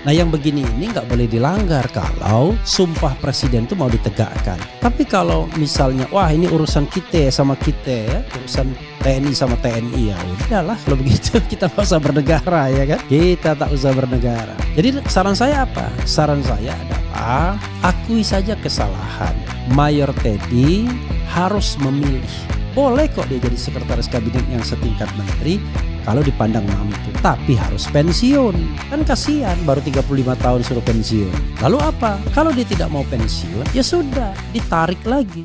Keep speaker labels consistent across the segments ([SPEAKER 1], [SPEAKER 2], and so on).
[SPEAKER 1] Nah yang begini ini nggak boleh dilanggar kalau sumpah presiden itu mau ditegakkan. Tapi kalau misalnya wah ini urusan kita sama kita ya, urusan TNI sama TNI ya udahlah kalau begitu kita nggak usah bernegara ya kan. Kita tak usah bernegara. Jadi saran saya apa? Saran saya adalah akui saja kesalahan. Mayor Teddy harus memilih. Boleh kok dia jadi sekretaris kabinet yang setingkat menteri kalau dipandang mampu, tapi harus pensiun. Kan kasihan baru 35 tahun suruh pensiun. Lalu apa? Kalau dia tidak mau pensiun, ya sudah, ditarik lagi.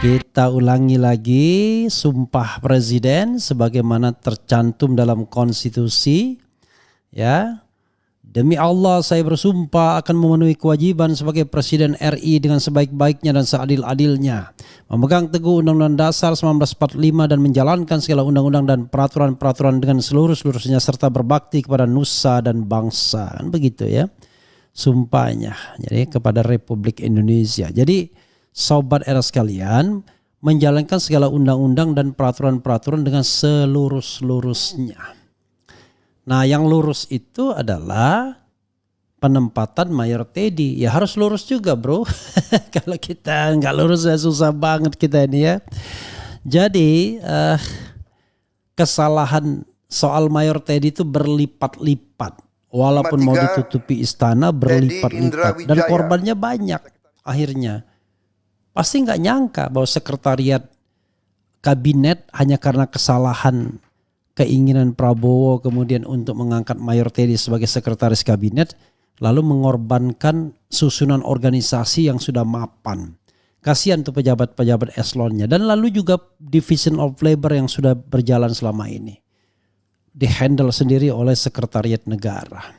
[SPEAKER 1] Kita ulangi lagi sumpah presiden sebagaimana tercantum dalam konstitusi ya. Demi Allah saya bersumpah akan memenuhi kewajiban sebagai Presiden RI dengan sebaik-baiknya dan seadil-adilnya, memegang teguh Undang-Undang Dasar 1945 dan menjalankan segala undang-undang dan peraturan-peraturan dengan seluruh-seluruhnya serta berbakti kepada nusa dan bangsa. Kan begitu ya sumpahnya. Jadi kepada Republik Indonesia. Jadi Sobat Era sekalian, menjalankan segala undang-undang dan peraturan-peraturan dengan selurus-lurusnya. Nah yang lurus itu adalah penempatan Mayor Teddy. Ya harus lurus juga bro. Kalau kita nggak lurus ya susah banget kita ini ya. Jadi kesalahan soal Mayor Teddy itu berlipat-lipat. Walaupun mau ditutupi istana berlipat-lipat. Dan korbannya banyak akhirnya. Pasti nggak nyangka bahwa sekretariat kabinet hanya karena kesalahan keinginan Prabowo kemudian untuk mengangkat Mayor Teddy sebagai sekretaris kabinet lalu mengorbankan susunan organisasi yang sudah mapan. Kasihan tuh pejabat-pejabat eselonnya dan lalu juga division of labor yang sudah berjalan selama ini. Dihandle sendiri oleh sekretariat negara.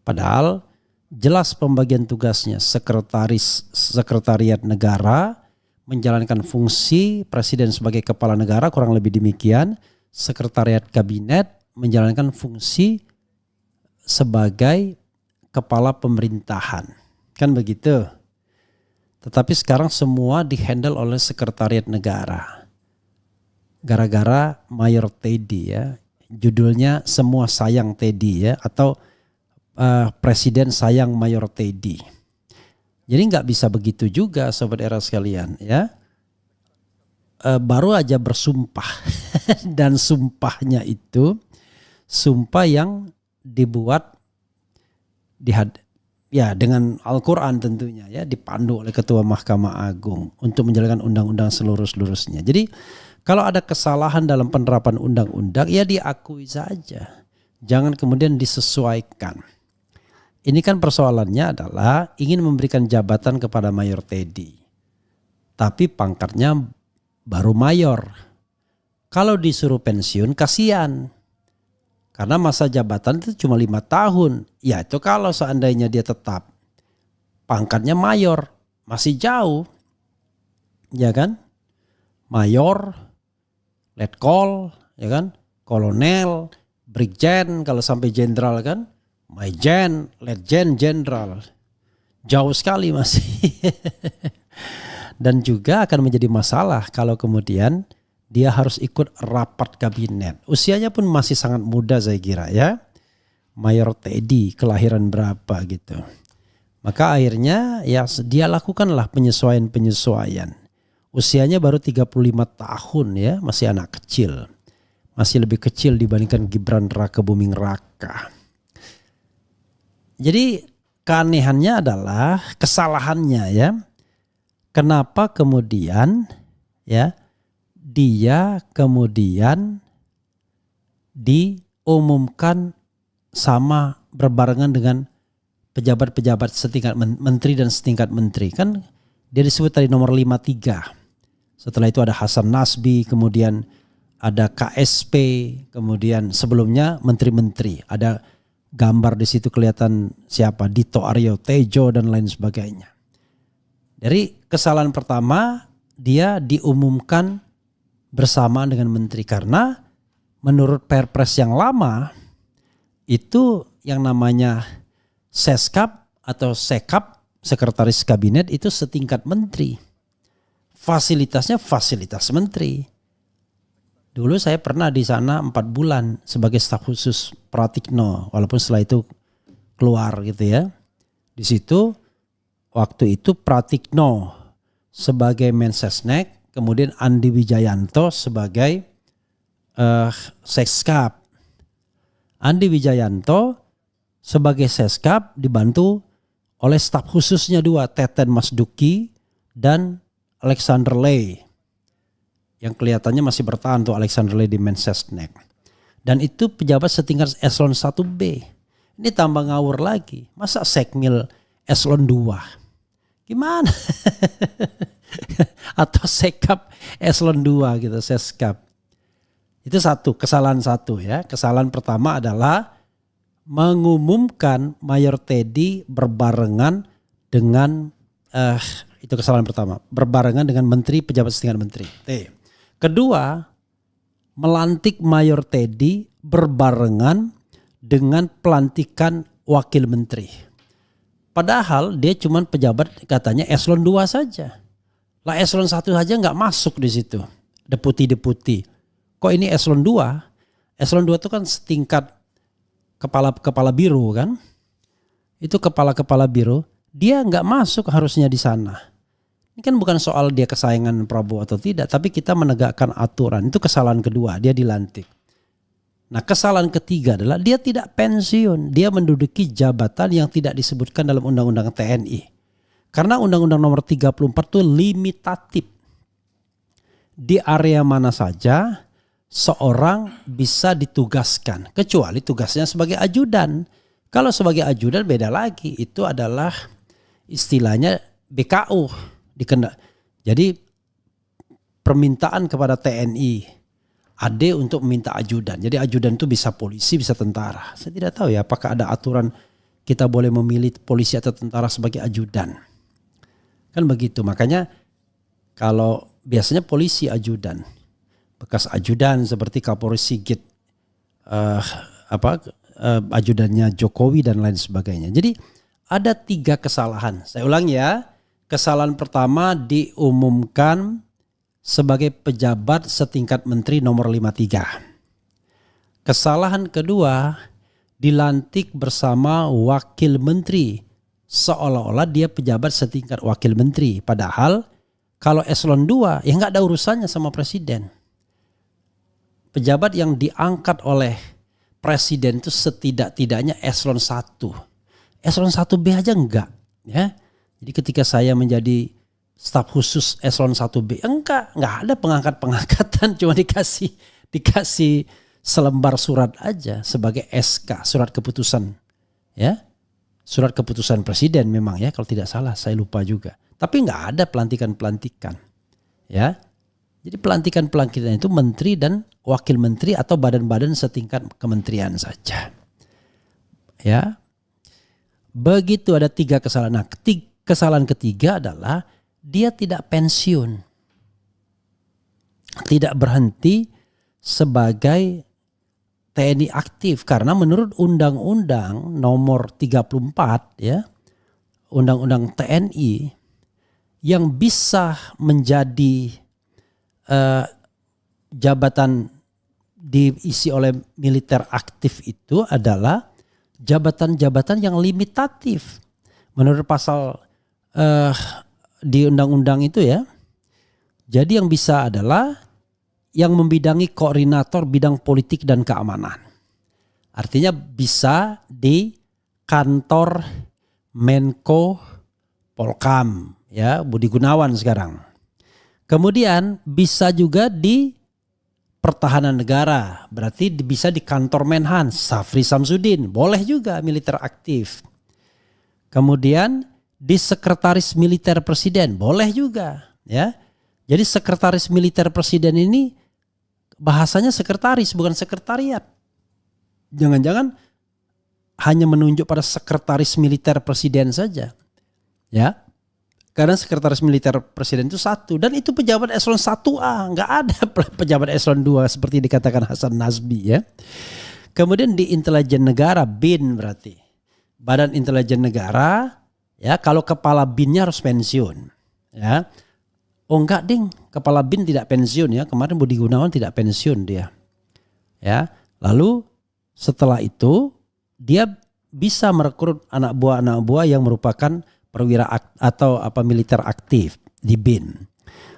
[SPEAKER 1] Padahal jelas pembagian tugasnya sekretariat negara menjalankan fungsi presiden sebagai kepala negara kurang lebih demikian. Sekretariat kabinet menjalankan fungsi sebagai kepala pemerintahan. Kan begitu. Tetapi sekarang semua dihandle oleh sekretariat negara. Gara-gara Mayor Teddy ya. Judulnya Semua Sayang Teddy ya atau Presiden Sayang Mayor Teddy. Jadi nggak bisa begitu juga Sobat Era sekalian ya. Baru aja bersumpah dan sumpahnya itu sumpah yang dibuat dengan Al-Quran tentunya ya, dipandu oleh Ketua Mahkamah Agung untuk menjalankan undang-undang seluruh-seluruhnya. Jadi kalau ada kesalahan dalam penerapan undang-undang ya diakui saja. Jangan kemudian disesuaikan. Ini kan persoalannya adalah ingin memberikan jabatan kepada Mayor Teddy. Tapi pangkatnya baru mayor. Kalau disuruh pensiun kasihan. Karena masa jabatan itu cuma 5 tahun. Ya itu kalau seandainya dia tetap pangkatnya mayor. Masih jauh. Ya kan? Mayor, letkol, ya kan? Kolonel, brigjen kalau sampai jenderal kan? Majen, letjen, jenderal. Jauh sekali masih. Dan juga akan menjadi masalah kalau kemudian dia harus ikut rapat kabinet. Usianya pun masih sangat muda saya kira ya. Mayor Teddy kelahiran berapa gitu. Maka akhirnya ya dia lakukanlah penyesuaian-penyesuaian. Usianya baru 35 tahun ya, masih anak kecil. Masih lebih kecil dibandingkan Gibran Raka Buming Raka. Jadi keanehannya adalah kesalahannya ya. Kenapa kemudian ya dia kemudian diumumkan sama berbarengan dengan pejabat-pejabat setingkat menteri dan setingkat menteri. Kan dia disebut tadi nomor 53. Setelah itu ada Hasan Nasbi, kemudian ada KSP, kemudian sebelumnya menteri-menteri. Ada gambar di situ kelihatan siapa, Dito Aryo Tejo dan lain sebagainya. Dari kesalahan pertama, dia diumumkan bersamaan dengan menteri karena menurut Perpres yang lama itu yang namanya Seskap atau Sekap, sekretaris kabinet itu setingkat menteri. Fasilitasnya fasilitas menteri. Dulu saya pernah di sana 4 bulan sebagai staf khusus Pratikno, walaupun setelah itu keluar gitu ya. Di situ waktu itu Pratikno sebagai Mensesnek, kemudian Andi Wijayanto sebagai Seskap. Andi Wijayanto sebagai Seskap dibantu oleh staf khususnya 2, Teten Masduki dan Alexander Ley. Yang kelihatannya masih bertahan tuh Alexander Ley di Mensesnek. Dan itu pejabat setingkat eselon 1B. Ini tambah ngawur lagi. Masa sekmil eselon 2? Gimana? Atau sekap eselon 2 gitu, seskap. Itu kesalahan satu ya. Kesalahan pertama adalah mengumumkan Mayor Teddy berbarengan dengan itu kesalahan pertama, berbarengan dengan menteri, pejabat setingkat menteri. Kedua, melantik Mayor Teddy berbarengan dengan pelantikan wakil menteri. Padahal dia cuma pejabat katanya eselon 2 saja. Lah eselon 1 saja nggak masuk di situ. Deputi-deputi. Kok ini eselon 2? Eselon 2 itu kan setingkat kepala biro kan. Itu kepala biro. Dia nggak masuk harusnya di sana. Ini kan bukan soal dia kesayangan Prabowo atau tidak, tapi kita menegakkan aturan. Itu kesalahan kedua, dia dilantik. Nah, kesalahan ketiga adalah dia tidak pensiun. Dia menduduki jabatan yang tidak disebutkan dalam Undang-Undang TNI. Karena Undang-Undang nomor 34 itu limitatif. Di area mana saja seorang bisa ditugaskan. Kecuali tugasnya sebagai ajudan. Kalau sebagai ajudan beda lagi. Itu adalah istilahnya BKU. Jadi permintaan kepada TNI AD untuk meminta ajudan. Jadi ajudan itu bisa polisi, bisa tentara. Saya tidak tahu ya apakah ada aturan kita boleh memilih polisi atau tentara sebagai ajudan. Kan begitu. Makanya kalau biasanya polisi ajudan, bekas ajudan seperti Kapolri Sigit, ajudannya Jokowi dan lain sebagainya. Jadi ada 3 kesalahan. Saya ulang ya. Kesalahan pertama diumumkan sebagai pejabat setingkat menteri nomor 53. Kesalahan kedua dilantik bersama wakil menteri. Seolah-olah dia pejabat setingkat wakil menteri. Padahal kalau eselon 2 ya nggak ada urusannya sama presiden. Pejabat yang diangkat oleh presiden itu setidak-tidaknya eselon 1. Eselon 1B aja enggak ya. Jadi ketika saya menjadi staf khusus eselon 1B, enggak ada pengangkatan, cuma dikasih selembar surat aja sebagai SK, surat keputusan. Ya. Surat keputusan presiden memang ya, kalau tidak salah, saya lupa juga. Tapi enggak ada pelantikan. Ya. Jadi pelantikan itu menteri dan wakil menteri atau badan-badan setingkat kementerian saja. Ya. Begitu ada 3 kesalahan. Nah, kesalahan ketiga adalah dia tidak pensiun. Tidak berhenti sebagai TNI aktif. Karena menurut Undang-Undang nomor 34 ya, Undang-Undang TNI yang bisa menjadi jabatan diisi oleh militer aktif itu adalah jabatan-jabatan yang limitatif. Menurut pasal di undang-undang itu ya. Jadi yang bisa adalah yang membidangi koordinator bidang politik dan keamanan. Artinya bisa di kantor Menko Polkam ya, Budi Gunawan sekarang. Kemudian bisa juga di Pertahanan Negara, berarti bisa di kantor Menhan, Safri Samsudin, boleh juga militer aktif. Kemudian di sekretaris militer presiden boleh juga ya. Jadi sekretaris militer presiden ini bahasanya sekretaris bukan sekretariat. Jangan-jangan hanya menunjuk pada sekretaris militer presiden saja. Ya. Karena sekretaris militer presiden itu satu dan itu pejabat eselon 1A, nggak ada pejabat eselon 2 seperti dikatakan Hasan Nasbi ya. Kemudian di intelijen negara BIN berarti Badan Intelijen Negara ya, kalau kepala BIN-nya harus pensiun ya. Oh enggak ding, kepala BIN tidak pensiun ya. Kemarin Budi Gunawan tidak pensiun dia. Ya. Lalu setelah itu dia bisa merekrut anak buah yang merupakan perwira atau militer aktif di BIN.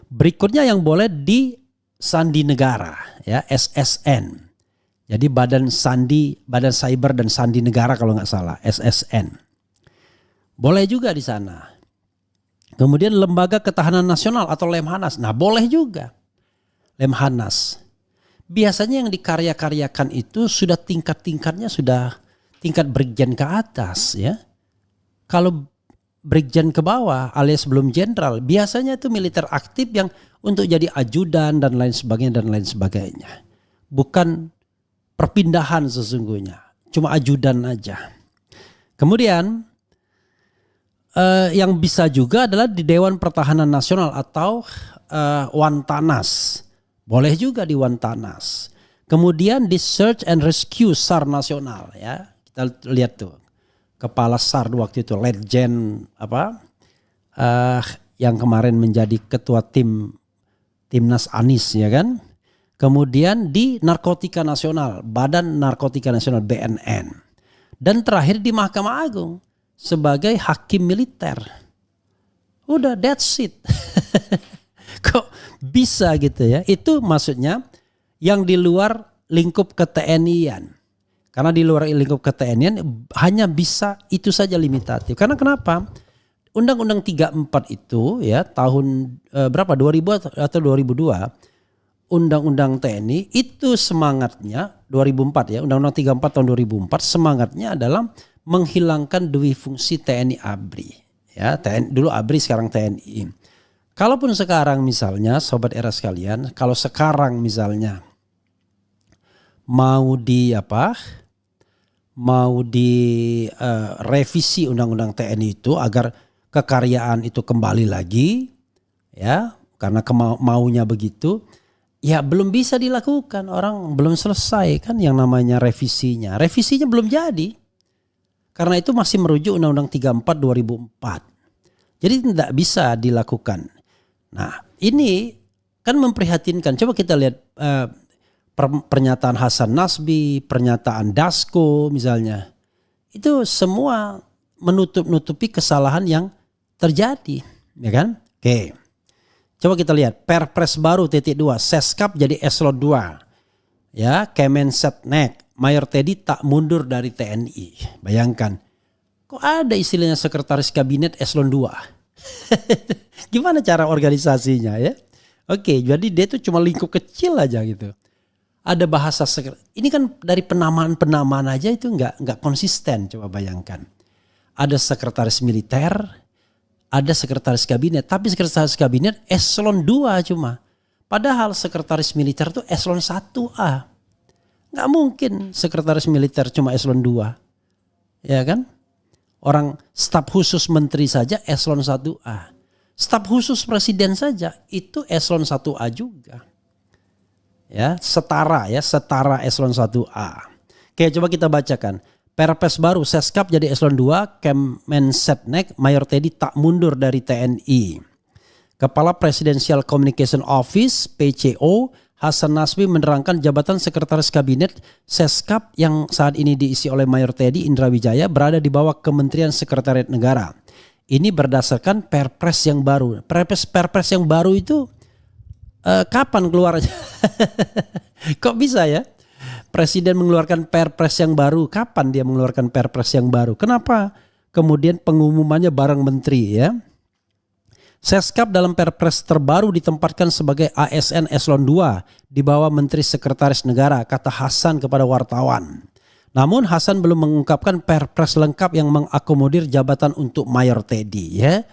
[SPEAKER 1] Berikutnya yang boleh di Sandi Negara ya, SSN. Jadi Badan Cyber dan Sandi Negara kalau nggak salah, SSN. Boleh juga di sana. Kemudian Lembaga Ketahanan Nasional atau Lemhanas. Nah boleh juga Lemhanas. Biasanya yang dikarya-karyakan itu sudah tingkat-tingkatnya sudah tingkat brigjen ke atas ya. Kalau brigjen ke bawah alias belum jenderal, biasanya itu militer aktif yang untuk jadi ajudan dan lain sebagainya. Bukan perpindahan sesungguhnya, cuma ajudan aja. Kemudian yang bisa juga adalah di Dewan Pertahanan Nasional atau Wantanas. Boleh juga di Wantanas. Kemudian di Search and Rescue SAR Nasional ya. Kita lihat tuh. Kepala SAR waktu itu Letjen yang kemarin menjadi ketua Timnas Anies ya kan. Kemudian di Narkotika Nasional, Badan Narkotika Nasional BNN. Dan terakhir di Mahkamah Agung sebagai hakim militer. Udah that's it. Kok bisa gitu ya? Itu maksudnya yang di luar lingkup ke-TNI-an. Karena di luar lingkup ke-TNI-an hanya bisa itu saja limitatif. Karena kenapa? Undang-Undang 34 itu ya tahun berapa 2000 atau 2002 Undang-Undang TNI itu semangatnya 2004 ya, Undang-Undang 34 tahun 2004 semangatnya adalah menghilangkan dui fungsi TNI ABRI. Ya, TNI, dulu ABRI sekarang TNI. Kalaupun sekarang misalnya sobat era sekalian, kalau sekarang misalnya mau di revisi Undang-Undang TNI itu agar kekaryaan itu kembali lagi ya, karena maunya begitu. Ya belum bisa dilakukan, orang belum selesai kan yang namanya revisinya. Revisinya belum jadi. Karena itu masih merujuk Undang-Undang 34 2004. Jadi tidak bisa dilakukan. Nah ini kan memprihatinkan. Coba kita lihat pernyataan Hasan Nasbi, pernyataan Dasko misalnya. Itu semua menutup-nutupi kesalahan yang terjadi. Ya kan? Oke. Coba kita lihat Perpres baru titik 2 Seskap jadi eselon 2 ya, Kemensetnek Mayor Teddy tak mundur dari TNI. Bayangkan kok ada istilahnya sekretaris kabinet eselon 2. Gimana cara organisasinya ya? Oke, jadi dia itu cuma lingkup kecil aja gitu. Ada bahasa ini kan dari penamaan aja itu nggak konsisten. Coba bayangkan ada sekretaris militer, ada sekretaris kabinet, tapi sekretaris kabinet eselon 2 cuma. Padahal sekretaris militer itu eselon 1A. Nggak mungkin sekretaris militer cuma eselon 2. Ya kan? Orang staf khusus menteri saja eselon 1A. Staf khusus presiden saja itu eselon 1A juga. Ya, setara eselon 1A. Oke, coba kita bacakan. Perpres baru Seskap jadi eselon 2, Kemensetnek Mayor Teddy tak mundur dari TNI. Kepala Presidential Communication Office PCO Hasan Nasbi menerangkan jabatan sekretaris kabinet Seskap yang saat ini diisi oleh Mayor Teddy Indra Wijaya berada di bawah Kementerian Sekretariat Negara. Ini berdasarkan Perpres yang baru. Perpres yang baru itu kapan keluarnya? Kok bisa ya? Presiden mengeluarkan Perpres yang baru. Kapan dia mengeluarkan Perpres yang baru? Kenapa kemudian pengumumannya bareng menteri ya? Seskap dalam Perpres terbaru ditempatkan sebagai ASN eselon 2 di bawah Menteri Sekretaris Negara, kata Hasan kepada wartawan. Namun Hasan belum mengungkapkan perpres lengkap yang mengakomodir jabatan untuk Mayor Teddy ya.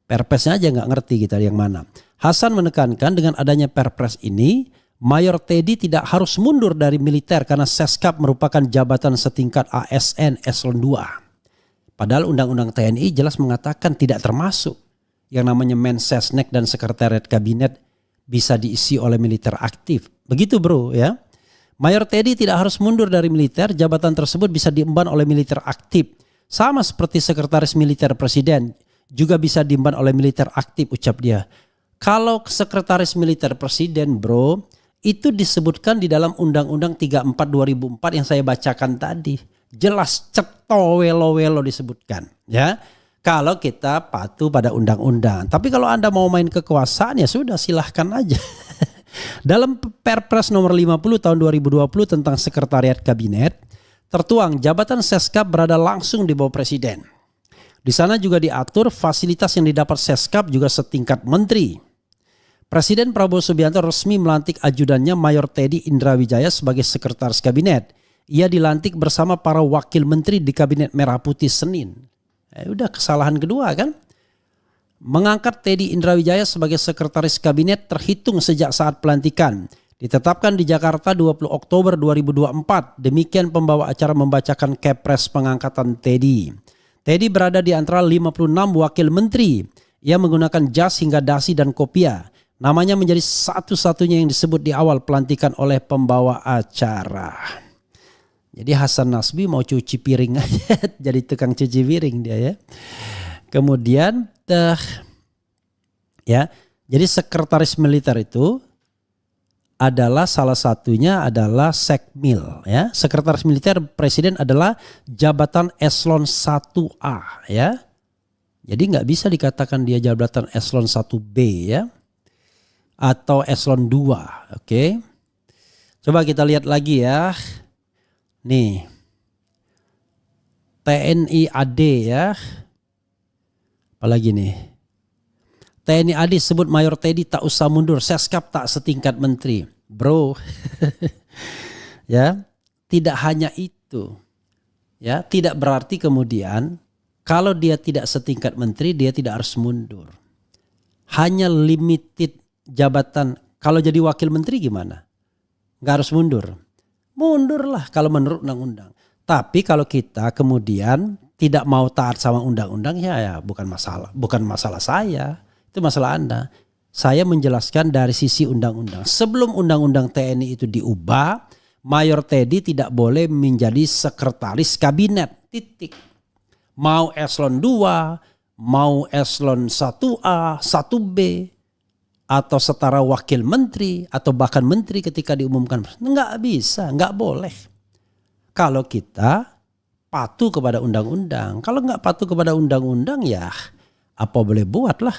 [SPEAKER 1] Perpresnya aja nggak ngerti kita yang mana. Hasan menekankan dengan adanya perpres ini, Mayor Teddy tidak harus mundur dari militer karena Seskap merupakan jabatan setingkat ASN Eselon 2. Padahal Undang-Undang TNI jelas mengatakan tidak termasuk yang namanya Mensesnek dan Sekretariat Kabinet bisa diisi oleh militer aktif. Begitu bro ya. Mayor Teddy tidak harus mundur dari militer, jabatan tersebut bisa diemban oleh militer aktif. Sama seperti sekretaris militer presiden, juga bisa diemban oleh militer aktif, ucap dia. Kalau sekretaris militer presiden bro, itu disebutkan di dalam Undang-Undang 34 2004 yang saya bacakan tadi. Jelas ceto welo-welo disebutkan ya. Kalau kita patuh pada undang-undang. Tapi kalau Anda mau main kekuasaan ya sudah silahkan aja. Dalam Perpres nomor 50 tahun 2020 tentang Sekretariat Kabinet, tertuang jabatan Seskap berada langsung di bawah Presiden. Di sana juga diatur fasilitas yang didapat Seskap juga setingkat menteri. Presiden Prabowo Subianto resmi melantik ajudannya Mayor Teddy Indrawijaya sebagai Sekretaris Kabinet. Ia dilantik bersama para wakil menteri di Kabinet Merah Putih Senin. Udah kesalahan kedua kan? Mengangkat Teddy Indrawijaya sebagai Sekretaris Kabinet terhitung sejak saat pelantikan. Ditetapkan di Jakarta 20 Oktober 2024. Demikian pembawa acara membacakan kepres pengangkatan Teddy. Teddy berada di antara 56 wakil menteri. Ia menggunakan jas hingga dasi dan kopiah. Namanya menjadi satu-satunya yang disebut di awal pelantikan oleh pembawa acara. Jadi Hasan Nasbi mau cuci piring aja. Jadi tukang cuci piring dia ya. Kemudian ya, jadi sekretaris militer itu adalah salah satunya adalah Sekmil ya. Sekretaris militer presiden adalah jabatan eselon 1A ya. Jadi nggak bisa dikatakan dia jabatan eselon 1B ya. Atau eselon 2, oke. Coba kita lihat lagi ya. Nih. TNI AD ya. Apalagi nih. TNI AD sebut Mayor Teddy tak usah mundur, Seskap tak setingkat menteri. Bro. Ya, tidak hanya itu. Ya, tidak berarti kemudian kalau dia tidak setingkat menteri dia tidak harus mundur. Hanya limited jabatan. Kalau jadi wakil menteri gimana? Nggak harus mundur. Mundurlah kalau menurut undang-undang. Tapi kalau kita kemudian tidak mau taat sama undang-undang ya bukan masalah saya. Itu masalah Anda. Saya menjelaskan dari sisi undang-undang. Sebelum undang-undang TNI itu diubah, Mayor Teddy tidak boleh menjadi sekretaris kabinet. Titik. Mau eselon 2, mau eselon 1A, 1B, atau setara wakil menteri, atau bahkan menteri ketika diumumkan. Nggak bisa, nggak boleh. Kalau kita patuh kepada undang-undang. Kalau nggak patuh kepada undang-undang ya apa boleh buat lah.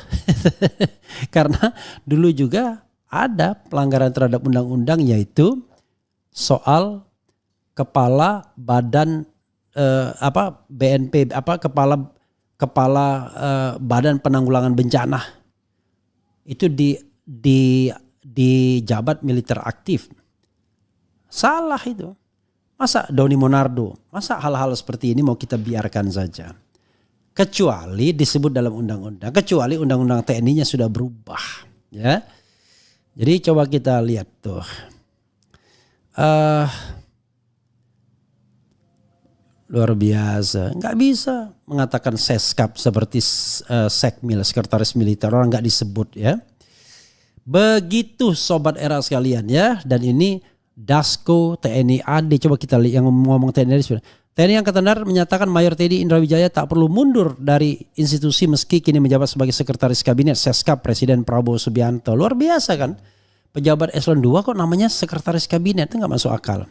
[SPEAKER 1] Karena dulu juga ada pelanggaran terhadap undang-undang yaitu soal kepala badan BNP kepala badan penanggulangan bencana itu di jabat militer aktif. Salah itu. Masa Doni Monardo, masa hal-hal seperti ini mau kita biarkan saja. Kecuali disebut dalam undang-undang, kecuali undang-undang TNI-nya sudah berubah. Ya. Jadi coba kita lihat tuh. Luar biasa. Nggak bisa mengatakan Seskap seperti Sekmil, sekretaris militer. Orang nggak disebut ya. Begitu sobat era sekalian ya. Dan ini Dasko TNI AD. Coba kita lihat yang ngomong TNI AD. TNI Angkatan Darat menyatakan Mayor Teddy Indrawijaya tak perlu mundur dari institusi meski kini menjabat sebagai sekretaris kabinet Seskap Presiden Prabowo Subianto. Luar biasa kan? Pejabat eselon 2 kok namanya sekretaris kabinet, itu nggak masuk akal.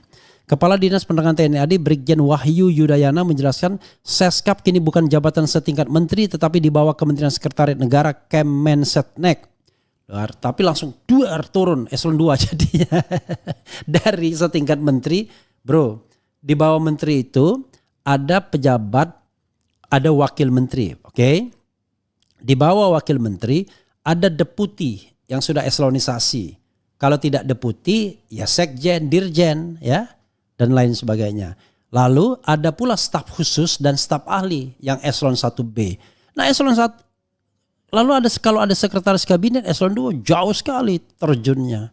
[SPEAKER 1] Kepala Dinas Penerangan TNI AD Brigjen Wahyu Yudayana menjelaskan Seskap kini bukan jabatan setingkat menteri tetapi di bawah Kementerian Sekretariat Negara Kemensetnek. Tapi langsung turun eselon 2 jadinya. Dari setingkat menteri, bro. Di bawah menteri itu ada pejabat, ada wakil menteri, oke? Di bawah wakil menteri ada deputi yang sudah eselonisasi. Kalau tidak deputi, ya sekjen, dirjen, ya, dan lain sebagainya. Lalu ada pula staf khusus dan staf ahli yang eselon 1B. Nah eselon 1, lalu kalau ada sekretaris kabinet eselon 2 jauh sekali terjunnya.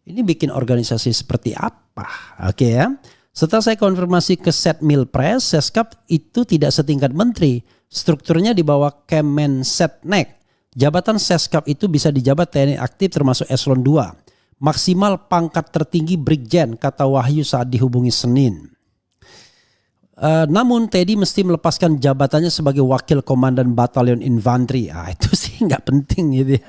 [SPEAKER 1] Ini bikin organisasi seperti apa? Oke ya. Setelah saya konfirmasi ke Setmilpres, Seskap itu tidak setingkat menteri. Strukturnya di bawah Kemensetnek. Jabatan Seskap itu bisa dijabat TNI aktif termasuk eselon 2. Maksimal pangkat tertinggi Brigjen, kata Wahyu saat dihubungi Senin. Namun Teddy mesti melepaskan jabatannya sebagai wakil komandan batalion infanteri. Itu sih nggak penting gitu ya.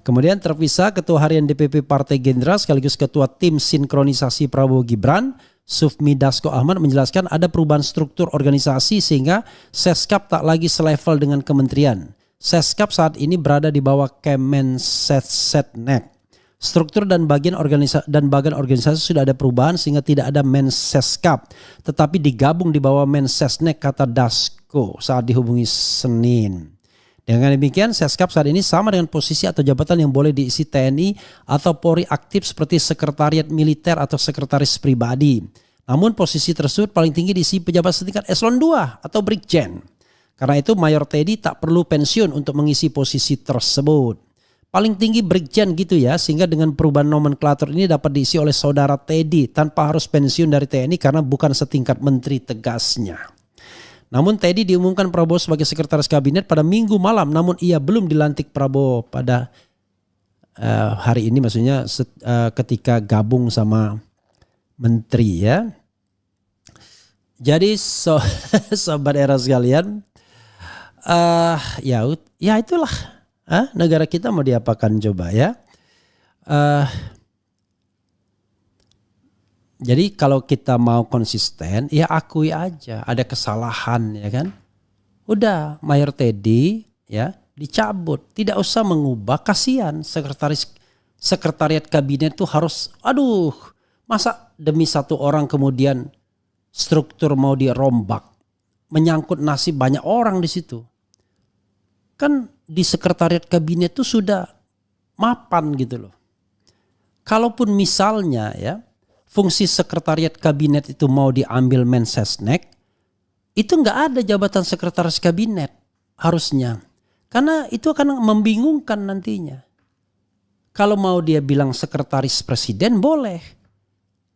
[SPEAKER 1] Kemudian terpisah Ketua Harian DPP Partai Gerindra sekaligus Ketua Tim Sinkronisasi Prabowo Gibran, Sufmi Dasko Ahmad menjelaskan ada perubahan struktur organisasi sehingga Seskap tak lagi selevel dengan kementerian. Seskap saat ini berada di bawah Kemensetnek. Struktur dan bagian organisasi sudah ada perubahan sehingga tidak ada Menseskap, tetapi digabung di bawah Mensesnek, kata Dasko saat dihubungi Senin. Dengan demikian Seskap saat ini sama dengan posisi atau jabatan yang boleh diisi TNI atau Polri aktif seperti sekretariat militer atau sekretaris pribadi. Namun posisi tersebut paling tinggi diisi pejabat setingkat eselon 2 atau Brigjen. Karena itu Mayor Teddy tak perlu pensiun untuk mengisi posisi tersebut. Paling tinggi Brigjen gitu ya, sehingga dengan perubahan nomenklatur ini dapat diisi oleh saudara Teddy tanpa harus pensiun dari TNI karena bukan setingkat menteri, tegasnya. Namun Teddy diumumkan Prabowo sebagai sekretaris kabinet pada Minggu malam, namun ia belum dilantik Prabowo pada hari ini, maksudnya ketika gabung sama menteri ya. Jadi sobat era sekalian, ya itulah. Negara kita mau diapakan coba ya. Jadi kalau kita mau konsisten ya akui aja ada kesalahan ya kan. Udah Mayor Teddy ya dicabut, tidak usah mengubah, kasihan sekretariat kabinet tuh harus masa demi satu orang kemudian struktur mau dirombak, menyangkut nasib banyak orang di situ. Kan di sekretariat kabinet itu sudah mapan gitu loh. Kalaupun misalnya ya fungsi sekretariat kabinet itu mau diambil Mensesnek, itu nggak ada jabatan sekretaris kabinet harusnya. Karena itu akan membingungkan nantinya. Kalau mau dia bilang sekretaris presiden boleh.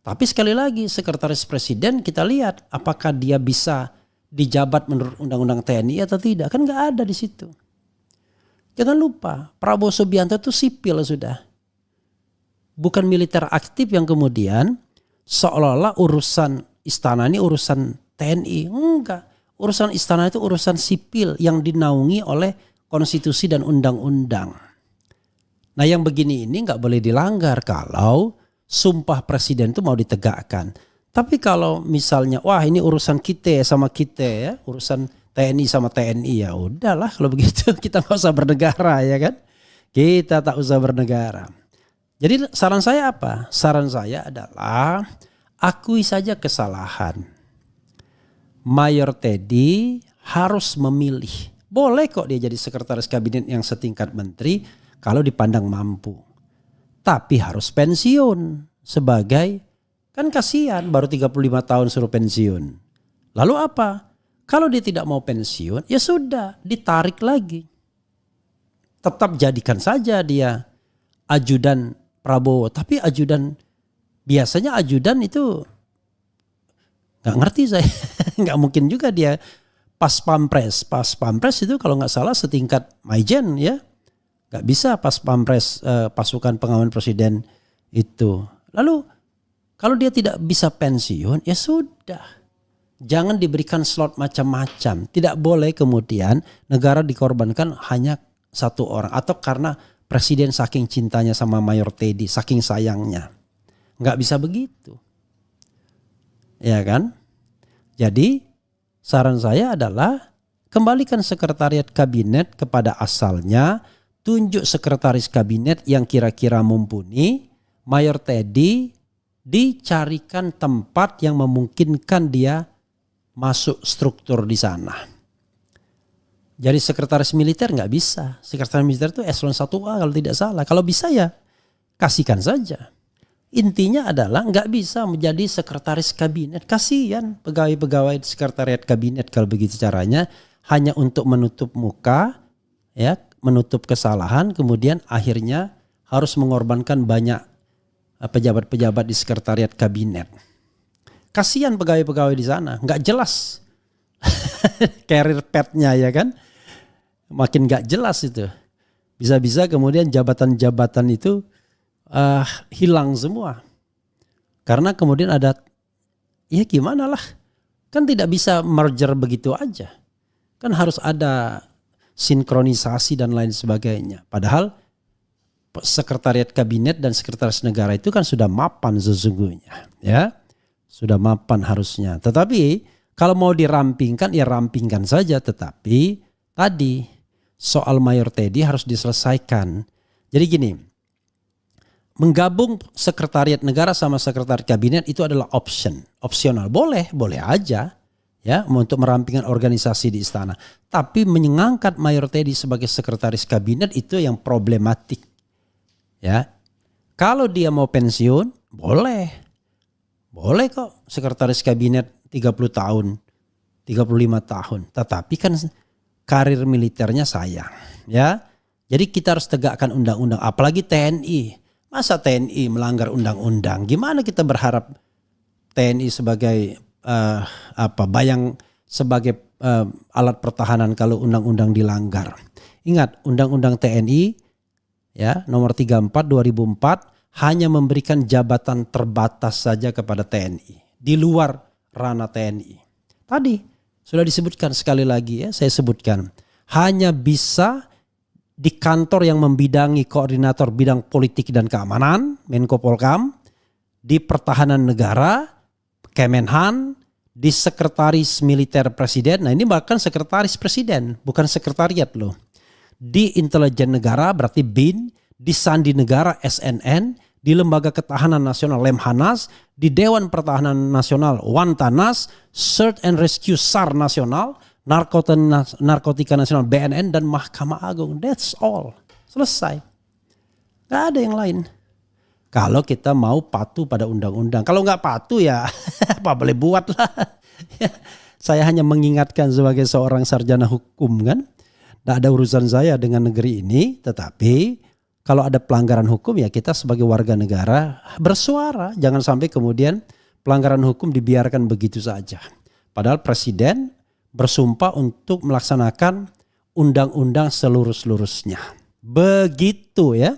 [SPEAKER 1] Tapi sekali lagi sekretaris presiden kita lihat apakah dia bisa dijabat menurut undang-undang TNI atau tidak. Kan nggak ada di situ. Jangan lupa Prabowo Subianto itu sipil sudah. Bukan militer aktif yang kemudian seolah-olah urusan istana ini urusan TNI. Enggak. Urusan istana itu urusan sipil yang dinaungi oleh konstitusi dan undang-undang. Nah yang begini ini nggak boleh dilanggar kalau sumpah presiden itu mau ditegakkan. Tapi kalau misalnya wah ini urusan kita sama kita ya, urusan TNI sama TNI, ya udahlah kalau begitu kita nggak usah bernegara ya kan. Kita tak usah bernegara. Jadi saran saya apa? Saran saya adalah akui saja kesalahan. Mayor Teddy harus memilih. Boleh kok dia jadi sekretaris kabinet yang setingkat menteri kalau dipandang mampu. Tapi harus pensiun sebagai, kan kasihan baru 35 tahun suruh pensiun. Lalu apa? Kalau dia tidak mau pensiun, ya sudah ditarik lagi. Tetap jadikan saja dia ajudan Prabowo. Tapi biasanya ajudan itu gak ngerti saya. Gak mungkin juga dia pas pampres. Pas pampres itu kalau gak salah setingkat Maijen ya. Gak bisa pas pampres pasukan pengaman presiden itu. Lalu kalau dia tidak bisa pensiun, ya sudah. Jangan diberikan slot macam-macam. Tidak boleh kemudian negara dikorbankan hanya satu orang. Atau karena presiden saking cintanya sama Mayor Teddy, saking sayangnya. Nggak bisa begitu. Ya kan? Jadi saran saya adalah kembalikan sekretariat kabinet kepada asalnya. Tunjuk sekretaris kabinet yang kira-kira mumpuni. Mayor Teddy dicarikan tempat yang memungkinkan dia masuk struktur di sana. Jadi sekretaris militer nggak bisa. Sekretaris militer itu eselon 1A kalau tidak salah. Kalau bisa ya kasihkan saja. Intinya adalah nggak bisa menjadi sekretaris kabinet. Kasihan pegawai-pegawai di sekretariat kabinet kalau begitu caranya, hanya untuk menutup muka, ya, menutup kesalahan, kemudian akhirnya harus mengorbankan banyak pejabat-pejabat di sekretariat kabinet. Kasihan pegawai-pegawai di sana, nggak jelas career path-nya, ya kan, makin nggak jelas itu. Bisa-bisa kemudian jabatan-jabatan itu hilang semua. Karena kemudian ada, ya gimana lah, kan tidak bisa merger begitu aja. Kan harus ada sinkronisasi dan lain sebagainya. Padahal sekretariat kabinet dan sekretaris negara itu kan sudah mapan sesungguhnya, ya. Sudah mapan harusnya. Tetapi kalau mau dirampingkan, ya rampingkan saja. Tetapi tadi soal Mayor Teddy harus diselesaikan. Jadi gini, menggabung sekretariat negara sama sekretariat kabinet itu adalah opsional. Boleh aja, ya, untuk merampingkan organisasi di istana. Tapi mengangkat Mayor Teddy sebagai sekretaris kabinet itu yang problematik. Ya, kalau dia mau pensiun, boleh kok sekretaris kabinet 30 tahun, 35 tahun. Tetapi kan karir militernya sayang, ya. Jadi kita harus tegakkan undang-undang, apalagi TNI. Masa TNI melanggar undang-undang? Gimana kita berharap TNI sebagai sebagai alat pertahanan kalau undang-undang dilanggar? Ingat, undang-undang TNI, ya, nomor 34 2004 hanya memberikan jabatan terbatas saja kepada TNI di luar ranah TNI. Tadi sudah disebutkan sekali lagi, ya, saya sebutkan, hanya bisa di kantor yang membidangi koordinator bidang politik dan keamanan, Menko Polkam, di pertahanan negara, Kemenhan, di sekretaris militer presiden. Nah, ini bahkan sekretaris presiden, bukan sekretariat loh. Di intelijen negara berarti BIN, di Sandi Negara SNN, di Lembaga Ketahanan Nasional Lemhanas, di Dewan Pertahanan Nasional Wantanas, Search and Rescue SAR Nasional, Narkotika Nasional BNN, dan Mahkamah Agung. That's all. Selesai. Gak ada yang lain. Kalau kita mau patuh pada undang-undang. Kalau nggak patuh ya apa boleh buat lah. Saya hanya mengingatkan sebagai seorang sarjana hukum kan. Tidak ada urusan saya dengan negeri ini. Tetapi kalau ada pelanggaran hukum ya kita sebagai warga negara bersuara. Jangan sampai kemudian pelanggaran hukum dibiarkan begitu saja. Padahal presiden bersumpah untuk melaksanakan undang-undang seluruh-seluruhnya. Begitu ya.